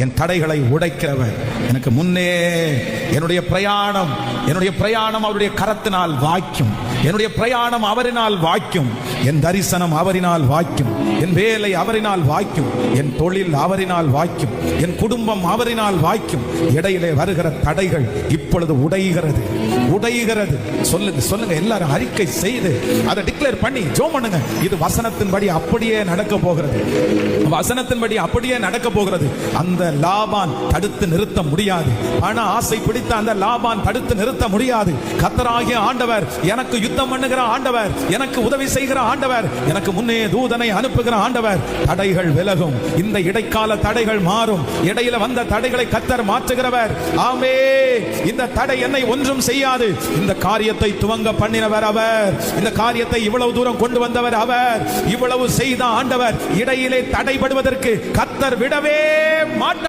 என் தடைகளை உடைக்கிறவர். எனக்கு முன்னே என்னுடைய பிரயாணம் அவருடைய கரத்தினால் வாய்க்கும். என்னுடைய பிரயாணம் அவரினால் வாய்க்கும். என் தரிசனம் அவரினால் வாய்க்கும். என் வேலை அவரினால் வாய்க்கும். என் தொழில் அவரினால் வாய்க்கும். என் குடும்பம் அவரினால் வாய்க்கும். இடையிலே வருகிற தடைகள் இப்பொழுது உடைகிறது. சொல்லுங்க எல்லாரும் அறிக்கை செய்து அதை டிக்ளேர் பண்ணி ஜெபம் பண்ணுங்க. இது வசனத்தின்படி அப்படியே நடக்க போகிறது. அந்த லாபான் தடுத்து நிறுத்த முடியாது. பண ஆசை பிடித்த அந்த லாபான் தடுத்து நிறுத்த முடியாது. கர்த்தராகிய ஆண்டவர், எனக்கு யுத்தம் பண்ணுகிற ஆண்டவர், எனக்கு உதவி செய்கிற ஆண்டவர், எனக்கு முன்னே தூதனை அனுப்புகிற ஆண்டவர். தடைகள் விலகும். இந்த இடைக்கால தடைகள் மாறும். இடையில வந்த தடைகளை கர்த்தர் மாற்றுகிறவர். ஆமே, இந்த தடை என்னை ஒன்றும் செய்யாது. இந்த காரியத்தை துவங்க பண்ணினவர் அவர். இந்த காரியத்தை இவ்வளவு தூரம் கொண்டு வந்தவர் அவர். இவ்வளவு செய்த ஆண்டவர். இடையிலே தடைபடுவதற்கு கர்த்தர் விடவே மாட்டார்.